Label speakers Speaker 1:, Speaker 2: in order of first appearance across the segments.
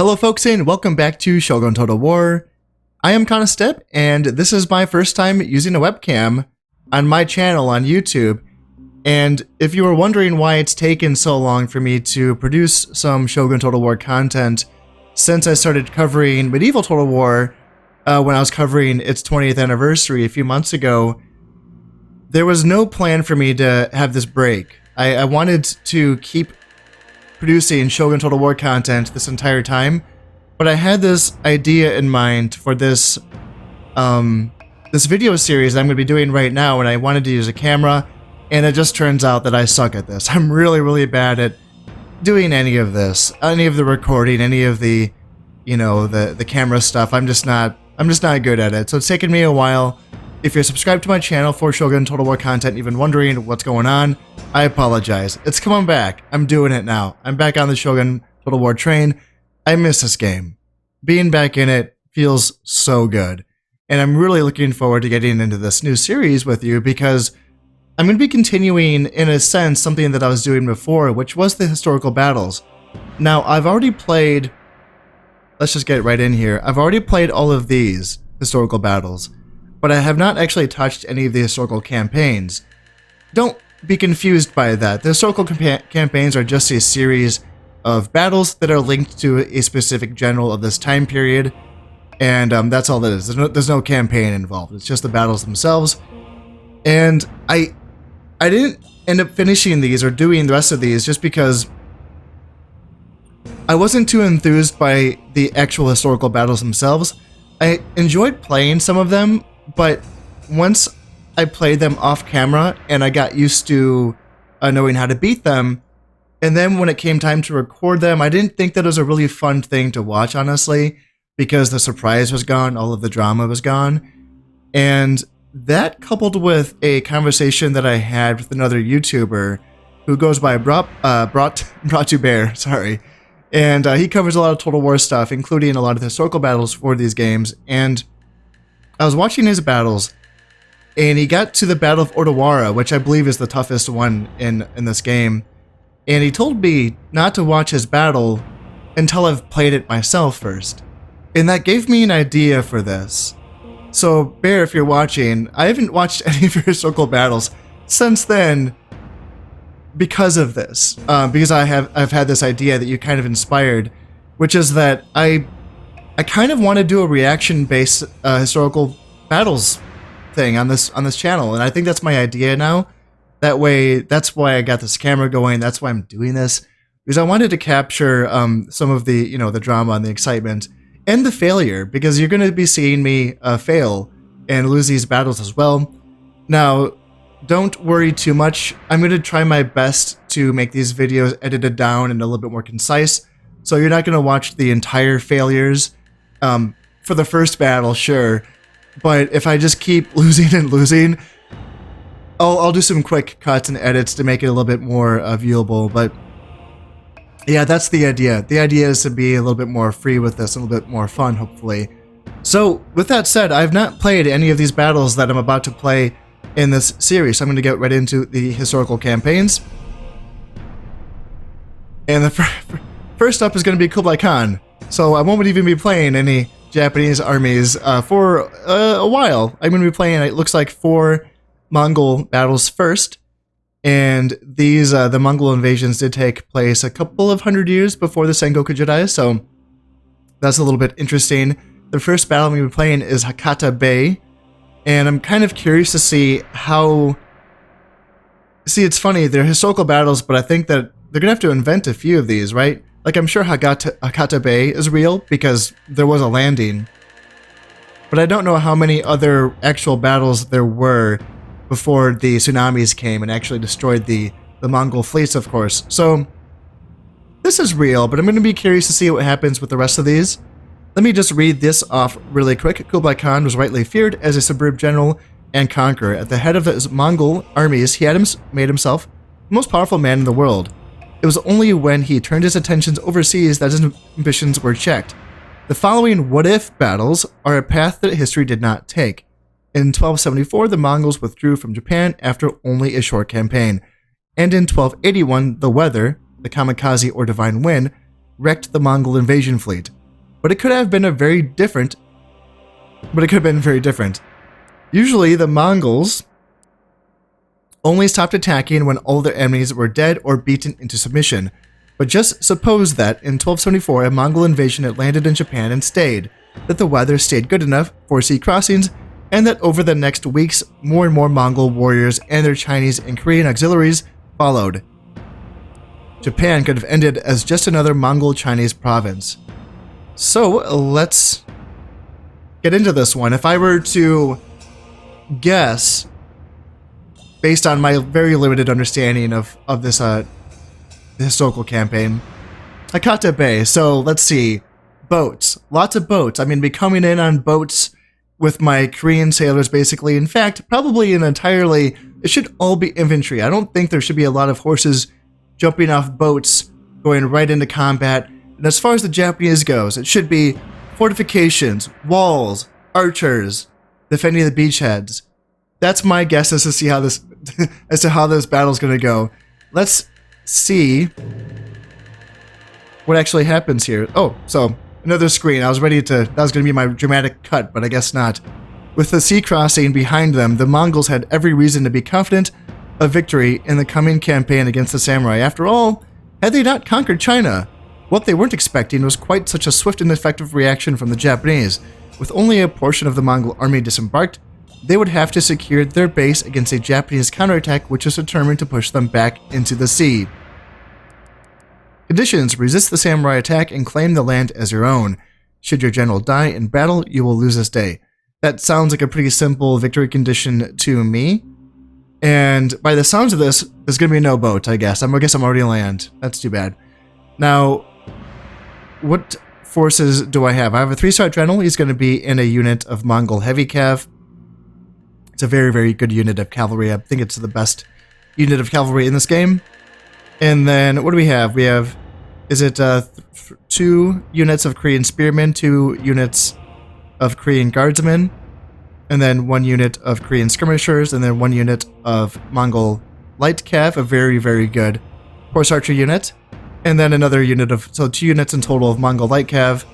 Speaker 1: Hello folks and welcome back to Shogun Total War. I am Step, and this is my first time using a webcam on my channel on YouTube. And if you were wondering why it's taken so long for me to produce some Shogun Total War content since I started covering Medieval Total War when I was covering its 20th anniversary a few months ago, there was no plan for me to have this break. I wanted to keep producing Shogun Total War content this entire time, but I had this idea in mind for this this video series I'm going to be doing right now, and I wanted to use a camera, and it just turns out that I suck at this. I'm really bad at doing any of this, any of the recording, any of the, you know, the camera stuff. I'm just not good at it. So it's taken me a while. If you're subscribed to my channel for Shogun Total War content, even wondering what's going on, I apologize. It's coming back. I'm doing it now. I'm back on the Shogun Total War train. I miss this game. Being back in it feels so good. And I'm really looking forward to getting into this new series with you because I'm going to be continuing, in a sense, something that I was doing before, which was the historical battles. Now, I've already played... Let's just get right in here. I've already played all of these historical battles, but I have not actually touched any of the historical campaigns. Don't be confused by that. The historical campaigns are just a series of battles that are linked to a specific general of this time period, and that's all that is. There's no campaign involved. It's just the battles themselves. And I didn't end up finishing these or doing the rest of these just because I wasn't too enthused by the actual historical battles themselves. I enjoyed playing some of them, but once I played them off camera and I got used to knowing how to beat them, and then when it came time to record them, I didn't think that it was a really fun thing to watch, honestly, because the surprise was gone, all of the drama was gone. And that, coupled with a conversation that I had with another YouTuber who goes by Brought to Bear, sorry. And he covers a lot of Total War stuff, including a lot of the historical battles for these games. And I was watching his battles, and he got to the Battle of Odawara, which I believe is the toughest one in this game. And he told me not to watch his battle until I've played it myself first. And that gave me an idea for this. So, Bear, if you're watching, I haven't watched any of your historical battles since then because of this. Because I've had this idea that you kind of inspired, which is that I kind of want to do a reaction-based historical battles thing on this channel, and I think that's my idea now. That way, that's why I got this camera going. That's why I'm doing this, because I wanted to capture some of the, you know, the drama and the excitement and the failure, because you're going to be seeing me fail and lose these battles as well. Now, don't worry too much. I'm going to try my best to make these videos edited down and a little bit more concise, so you're not going to watch the entire failures. For the first battle, sure, but if I just keep losing and losing, I'll do some quick cuts and edits to make it a little bit more viewable. But yeah, that's the idea. The idea is to be a little bit more free with this, a little bit more fun, hopefully. So with that said, I've not played any of these battles that I'm about to play in this series, so I'm going to get right into the historical campaigns. And the first up is going to be Kublai Khan. So I won't even be playing any Japanese armies for a while. I'm going to be playing, it looks like, 4 Mongol battles first. And these, the Mongol invasions did take place a couple of hundred years before the Sengoku Jidai, so that's a little bit interesting. The first battle I'm going to be playing is Hakata Bay, and I'm kind of curious to see how... See, it's funny, they're historical battles, but I think that they're going to have to invent a few of these, right? Like, I'm sure Hakata Bay is real, because there was a landing. But I don't know how many other actual battles there were before the tsunamis came and actually destroyed the Mongol fleets, of course. So, this is real, but I'm going to be curious to see what happens with the rest of these. Let me just read this off really quick. Kublai Khan was rightly feared as a superb general and conqueror. At the head of his Mongol armies, he had made himself the most powerful man in the world. It was only when he turned his attentions overseas that his ambitions were checked. The following what-if battles are a path that history did not take. In 1274, the Mongols withdrew from Japan after only a short campaign. And in 1281, the weather, the kamikaze or divine wind, wrecked the Mongol invasion fleet. But it could have been very different. Usually the Mongols only stopped attacking when all their enemies were dead or beaten into submission. But just suppose that in 1274 a Mongol invasion had landed in Japan and stayed, that the weather stayed good enough for sea crossings, and that over the next weeks more and more Mongol warriors and their Chinese and Korean auxiliaries followed. Japan could have ended as just another Mongol-Chinese province. So let's get into this one. If I were to guess, based on my very limited understanding of this historical campaign, Hakata Bay. So let's see, boats, lots of boats. I'm going to be coming in on boats with my Korean sailors, basically. In fact, probably it should all be infantry. I don't think there should be a lot of horses jumping off boats, going right into combat. And as far as the Japanese goes, it should be fortifications, walls, archers, defending the beachheads. That's my guess as to see how this as to how this battle's gonna go. Let's see what actually happens here. Oh, so another screen. That was gonna be my dramatic cut, but I guess not. With the sea crossing behind them, the Mongols had every reason to be confident of victory in the coming campaign against the samurai. After all, had they not conquered China, what they weren't expecting was quite such a swift and effective reaction from the Japanese. With only a portion of the Mongol army disembarked, they would have to secure their base against a Japanese counterattack which was determined to push them back into the sea. Conditions: resist the samurai attack and claim the land as your own. Should your general die in battle, you will lose this day. That sounds like a pretty simple victory condition to me. And by the sounds of this, there's going to be no boat, I guess. I guess I'm already land. That's too bad. Now, what forces do I have? I have a 3-star general. He's going to be in a unit of Mongol heavy cav. It's a very, very good unit of cavalry. I think it's the best unit of cavalry in this game. And then, what do we have? We have, 2 units of Korean spearmen, 2 units of Korean guardsmen, and then 1 unit of Korean skirmishers, and then 1 unit of Mongol light cav, a very, very good horse archer unit, and then another unit of, so 2 units in total of Mongol light cav.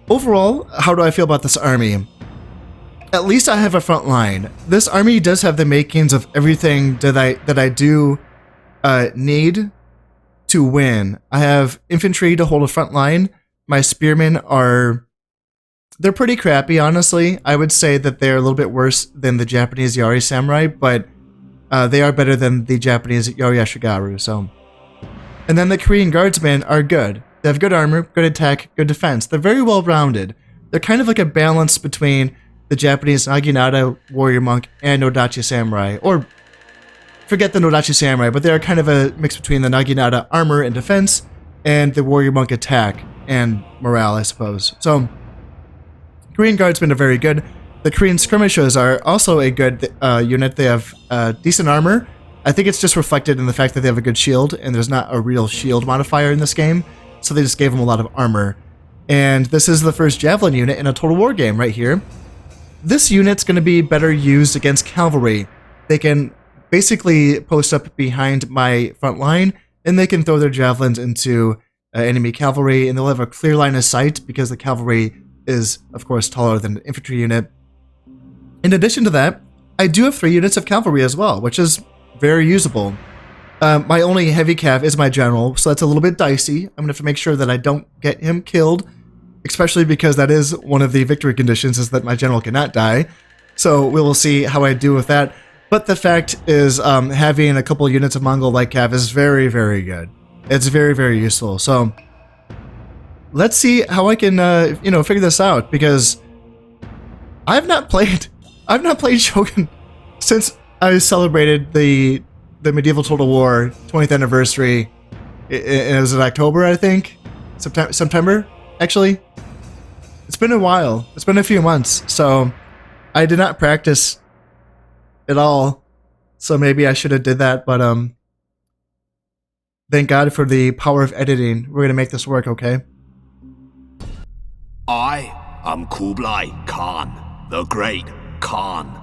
Speaker 1: Overall, how do I feel about this army? At least I have a front line. This army does have the makings of everything that I do need to win. I have infantry to hold a front line. My spearmen they're pretty crappy, honestly. I would say that they're a little bit worse than the Japanese Yari Samurai, but they are better than the Japanese Yari Ashigaru, so. And then the Korean Guardsmen are good. They have good armor, good attack, good defense. They're very well rounded. They're kind of like a balance between the Japanese Naginata Warrior Monk and Nodachi Samurai. Or, forget the Nodachi Samurai, but they're kind of a mix between the Naginata armor and defense and the Warrior Monk attack and morale, I suppose. So, Korean Guardsmen are very good. The Korean Skirmishers are also a good unit. They have decent armor. I think it's just reflected in the fact that they have a good shield, and there's not a real shield modifier in this game, so they just gave them a lot of armor. And this is the first Javelin unit in a Total War game right here. This unit's going to be better used against cavalry. They can basically post up behind my front line, and they can throw their javelins into enemy cavalry, and they'll have a clear line of sight because the cavalry is, of course, taller than an infantry unit. In addition to that, I do have 3 units of cavalry as well, which is very usable. My only heavy cav is my general, so that's a little bit dicey. I'm going to have to make sure that I don't get him killed, especially because that is one of the victory conditions, is that my general cannot die. So we will see how I do with that. But the fact is, having a couple units of Mongol light cav is very, very good. It's very, very useful. So let's see how I can, figure this out, because I've not played Shogun since I celebrated the Medieval Total War 20th anniversary. It was in October, I think, September. Actually, it's been a while. It's been a few months, so I did not practice at all. So maybe I should have did that, but thank God for the power of editing. We're gonna make this work, okay?
Speaker 2: I am Kublai Khan, the Great Khan.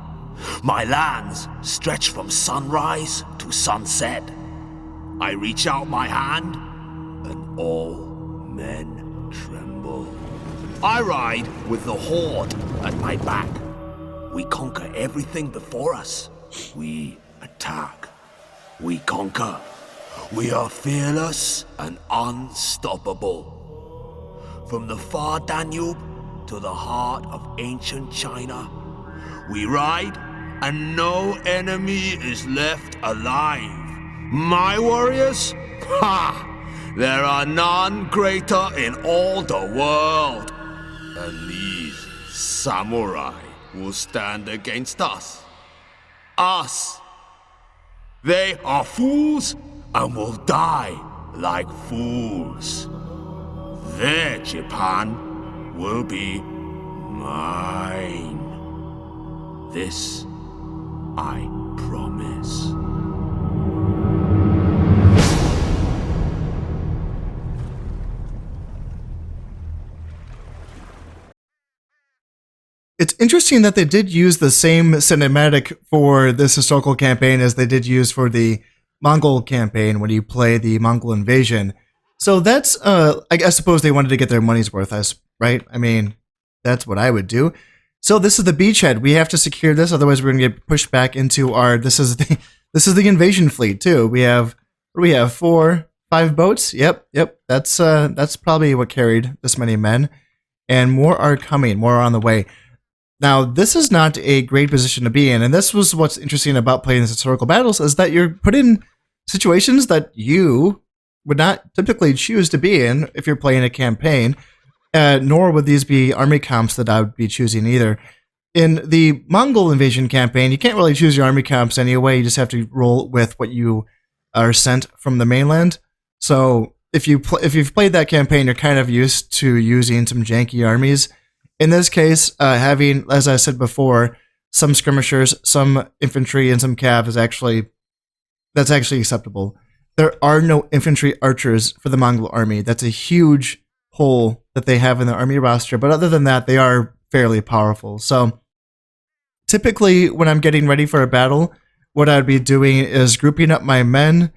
Speaker 2: My lands stretch from sunrise to sunset. I reach out my hand, and all men tremble. I ride with the horde at my back. We conquer everything before us. We attack. We conquer. We are fearless and unstoppable. From the far Danube to the heart of ancient China, we ride and no enemy is left alive. My warriors? Ha! There are none greater in all the world. And these samurai will stand against us. Us! They are fools and will die like fools. Their Japan will be mine. This I promise.
Speaker 1: It's interesting that they did use the same cinematic for this historical campaign as they did use for the Mongol campaign when you play the Mongol invasion. So that's, I suppose they wanted to get their money's worth, right? I mean, that's what I would do. So this is the beachhead. We have to secure this, otherwise we're gonna get pushed back into our. This is the invasion fleet too. We have, what do we have? 4, 5 boats. Yep. That's probably what carried this many men, and more are coming. More are on the way. Now, this is not a great position to be in, and this was what's interesting about playing these historical battles, is that you're put in situations that you would not typically choose to be in if you're playing a campaign, nor would these be army comps that I would be choosing either. In the Mongol invasion campaign, you can't really choose your army comps anyway, you just have to roll with what you are sent from the mainland. So if you've played that campaign, you're kind of used to using some janky armies. In this case, having, as I said before, some skirmishers, some infantry, and some cav that's actually acceptable. There are no infantry archers for the Mongol army. That's a huge hole that they have in their army roster, but other than that, they are fairly powerful. So typically, when I'm getting ready for a battle, what I'd be doing is grouping up my men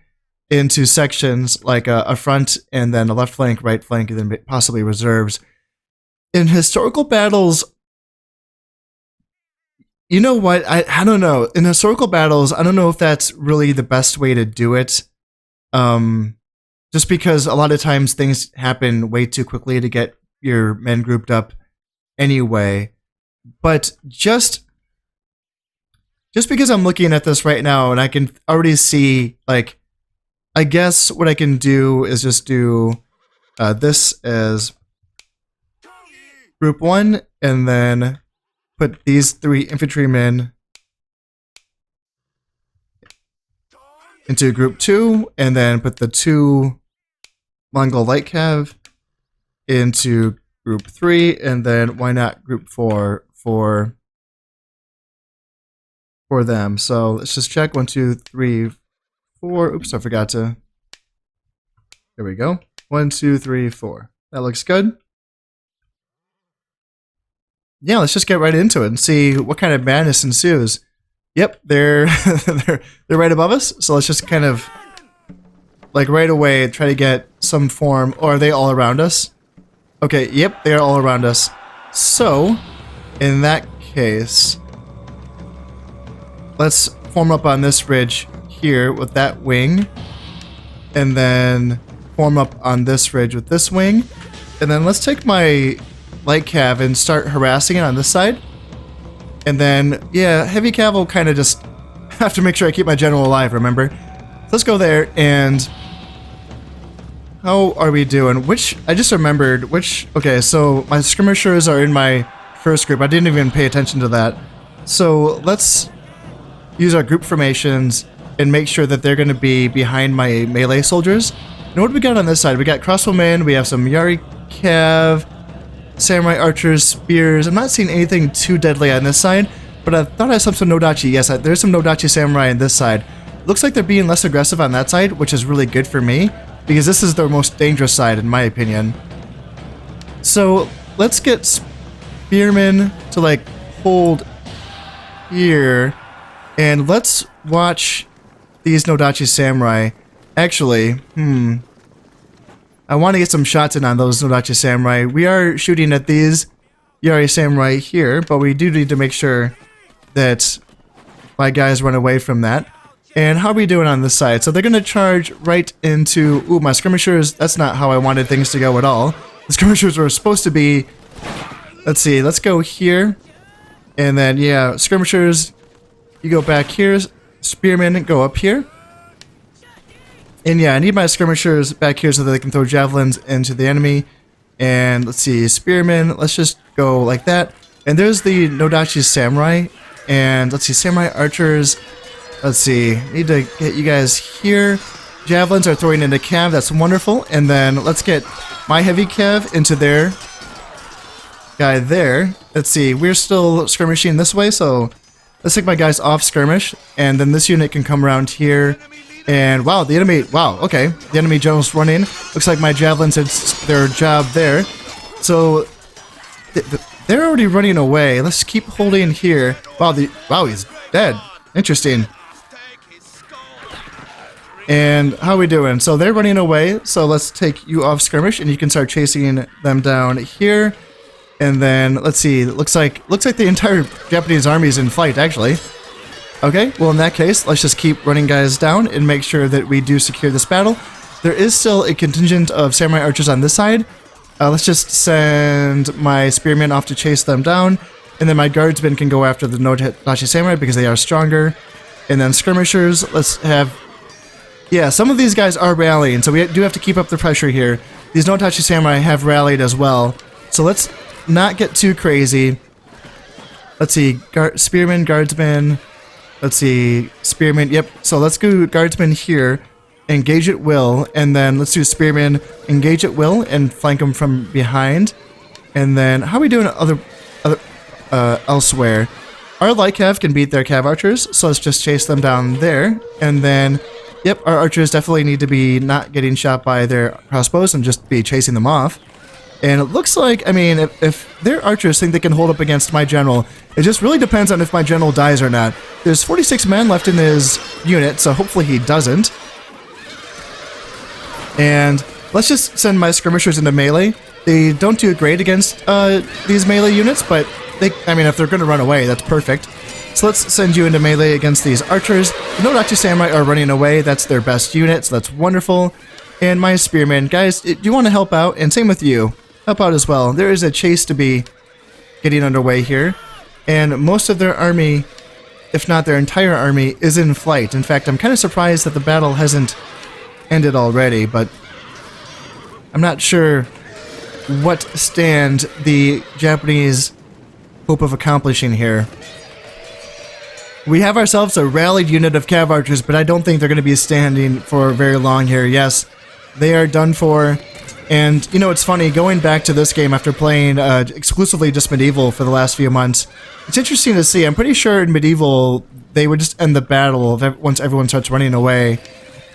Speaker 1: into sections, like a front and then a left flank, right flank, and then possibly reserves. In historical battles, you know what? I don't know. In historical battles, I don't know if that's really the best way to do it. Just because a lot of times things happen way too quickly to get your men grouped up anyway. But just because I'm looking at this right now and I can already see, like, I guess what I can do is just do this as Group 1, and then put these 3 infantrymen into Group 2, and then put the 2 Mongol light cav into Group 3, and then why not Group 4 for them. So let's just check 1, 2, 3, 4. Oops, I forgot to. There we go. 1, 2, 3, 4. That looks good. Yeah, let's just get right into it and see what kind of madness ensues. Yep, they're they're right above us. So let's just kind of, like, right away try to get some form. Or are they all around us? Okay, yep, they are all around us. So in that case, let's form up on this ridge here with that wing, and then form up on this ridge with this wing, and then let's take my light cav and start harassing it on this side. And then, yeah, heavy cav will kind of just have to make sure I keep my general alive, remember? So let's go there, and how are we doing? I just remembered okay, so my skirmishers are in my first group. I didn't even pay attention to that. So let's use our group formations and make sure that they're going to be behind my melee soldiers. And what do we got on this side? We got crossbowmen, we have some Yari cav, samurai archers, spears. I'm not seeing anything too deadly on this side, but I thought I saw some Nodachi. Yes, there's some Nodachi samurai on this side. Looks like they're being less aggressive on that side, which is really good for me, because this is their most dangerous side, in my opinion. So let's get spearmen to, like, hold here, and let's watch these Nodachi samurai. Actually, I want to get some shots in on those Nodachi Samurai. We are shooting at these Yari Samurai here, but we do need to make sure that my guys run away from that. And how are we doing on this side? So they're going to charge right into... Ooh, my skirmishers, that's not how I wanted things to go at all. The skirmishers were supposed to be... Let's see, let's go here. And then, yeah, skirmishers, you go back here. Spearmen, go up here. And yeah, I need my skirmishers back here so that they can throw javelins into the enemy. And let's see, spearmen, let's just go like that. And there's the Nodachi Samurai. And let's see, samurai archers. Let's see, need to get you guys here. Javelins are throwing into cav, that's wonderful. And then let's get my heavy cav into their guy there. Let's see, we're still skirmishing this way, so let's take my guys off skirmish. And then this unit can come around here. And wow, the enemy, wow, okay. The enemy general's running. Looks like my javelins did their job there. So they're already running away. Let's keep holding here. Wow, he's dead. Interesting. And how are we doing? So they're running away. So let's take you off skirmish and you can start chasing them down here. And then let's see. Looks like the entire Japanese army is in flight actually. Okay, well in that case, let's just keep running guys down and make sure that we do secure this battle. There is still a contingent of samurai archers on this side. Let's just send my spearmen off to chase them down. And then my guardsmen can go after the Nodachi Samurai because they are stronger. And then skirmishers, let's have... Yeah, some of these guys are rallying, so we do have to keep up the pressure here. These Nodachi Samurai have rallied as well. So let's not get too crazy. Let's see, spearmen, guardsmen... Let's see, spearmen, yep. So let's go guardsmen here, engage at will, and then let's do spearmen, engage at will, and flank them from behind. And then, how are we doing elsewhere? Our light cav can beat their cav archers, so let's just chase them down there. And then, yep, our archers definitely need to be not getting shot by their crossbows and just be chasing them off. And it looks like, I mean, if their archers think they can hold up against my general, it just really depends on if my general dies or not. There's 46 men left in his unit, so hopefully he doesn't. And let's just send my skirmishers into melee. They don't do great against these melee units, but I mean, if they're going to run away, that's perfect. So let's send you into melee against these archers. The Nodachi Samurai are running away. That's their best unit, so that's wonderful. And my spearmen, guys, do you want to help out? And same with you. Help out as well. There is a chase to be getting underway here. And most of their army, if not their entire army, is in flight. In fact, I'm kind of surprised that the battle hasn't ended already, but I'm not sure what stand the Japanese hope of accomplishing here. We have ourselves a rallied unit of cav archers, but I don't think they're going to be standing for very long here. Yes, they are done for. And, you know, it's funny, going back to this game after playing exclusively just Medieval for the last few months, it's interesting to see. I'm pretty sure in Medieval, they would just end the battle once everyone starts running away.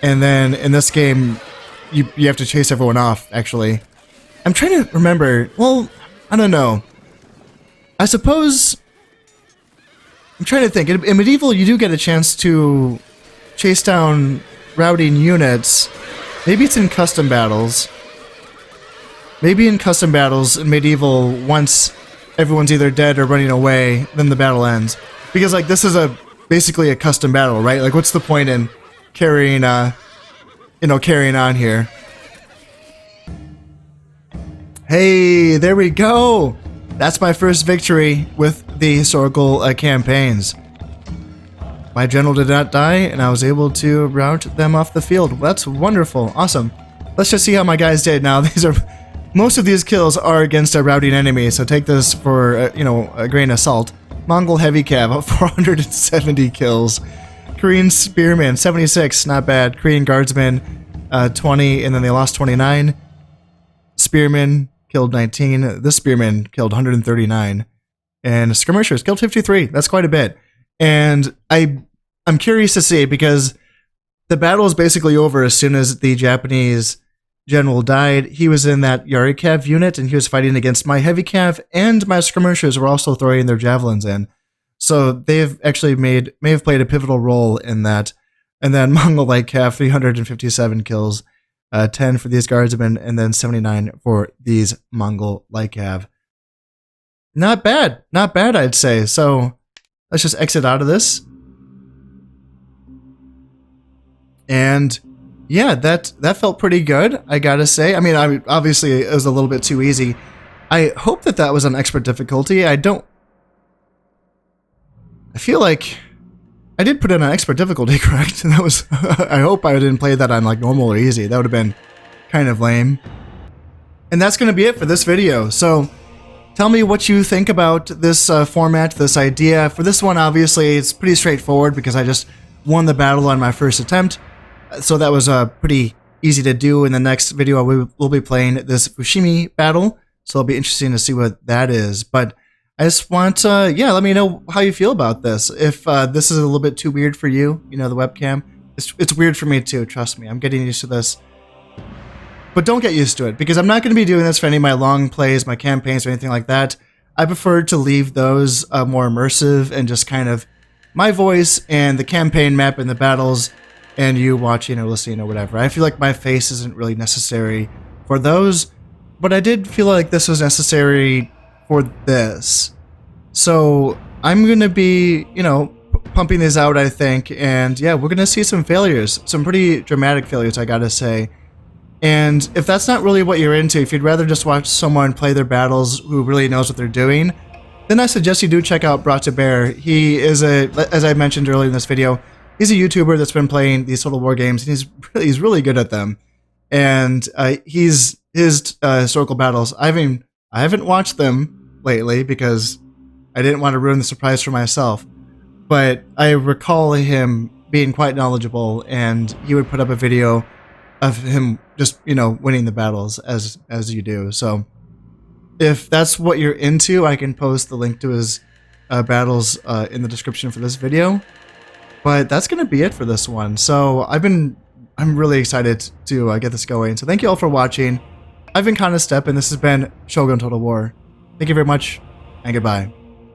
Speaker 1: And then in this game, you have to chase everyone off, actually. I'm trying to remember. Well, I don't know. I suppose... I'm trying to think. In Medieval, you do get a chance to chase down routing units. Maybe it's in custom battles. Maybe in custom battles in Medieval, once everyone's either dead or running away, then the battle ends. Because, like, this is basically a custom battle, right? Like, what's the point in carrying on here? Hey, there we go! That's my first victory with the historical campaigns. My general did not die, and I was able to rout them off the field. That's wonderful. Awesome. Let's just see how my guys did. Now, most of these kills are against a routing enemy, so take this for, a grain of salt. Mongol heavy cav, 470 kills. Korean spearmen, 76, not bad. Korean guardsmen, 20, and then they lost 29. Spearmen killed 19. This spearman killed 139. And skirmishers killed 53. That's quite a bit. And I'm curious to see, because the battle is basically over as soon as the Japanese general died. He was in that Yari Cav unit, and he was fighting against my heavy cav, and my skirmishers were also throwing their javelins in. So they've actually may have played a pivotal role in that. And then Mongol light cav, 357 kills. 10 for these guardsmen, and then 79 for these Mongol light cav. Not bad, not bad, I'd say. So let's just exit out of this. And yeah, that felt pretty good, I gotta say. I mean, obviously it was a little bit too easy. I hope that was on expert difficulty. I feel like I did put it on expert difficulty, correct? That was. I hope I didn't play that on like normal or easy. That would have been kind of lame. And that's gonna be it for this video. So tell me what you think about this format, this idea. For this one, obviously, it's pretty straightforward because I just won the battle on my first attempt. So that was pretty easy to do. In the next video, we'll be playing this Fushimi battle. So it'll be interesting to see what that is. But I just want yeah, let me know how you feel about this. If this is a little bit too weird for you, you know, the webcam. It's weird for me too, trust me. I'm getting used to this. But don't get used to it, because I'm not going to be doing this for any of my long plays, my campaigns, or anything like that. I prefer to leave those more immersive and just kind of my voice and the campaign map and the battles and you watching or listening or whatever. I feel like my face isn't really necessary for those, but I did feel like this was necessary for this. So I'm going to be, you know, pumping these out, I think. And yeah, we're going to see some failures, some pretty dramatic failures, I got to say. And if that's not really what you're into, if you'd rather just watch someone play their battles who really knows what they're doing, then I suggest you do check out Brought to Bear. He is as I mentioned earlier in this video, he's a YouTuber that's been playing these Total War games, and he's really good at them. And his historical battles, I haven't watched them lately because I didn't want to ruin the surprise for myself. But I recall him being quite knowledgeable, and he would put up a video of him just, you know, winning the battles as you do. So if that's what you're into, I can post the link to his battles in the description for this video. But that's going to be it for this one. So I'm really excited to get this going. So thank you all for watching. I've been Step, and this has been Shogun Total War. Thank you very much, and goodbye.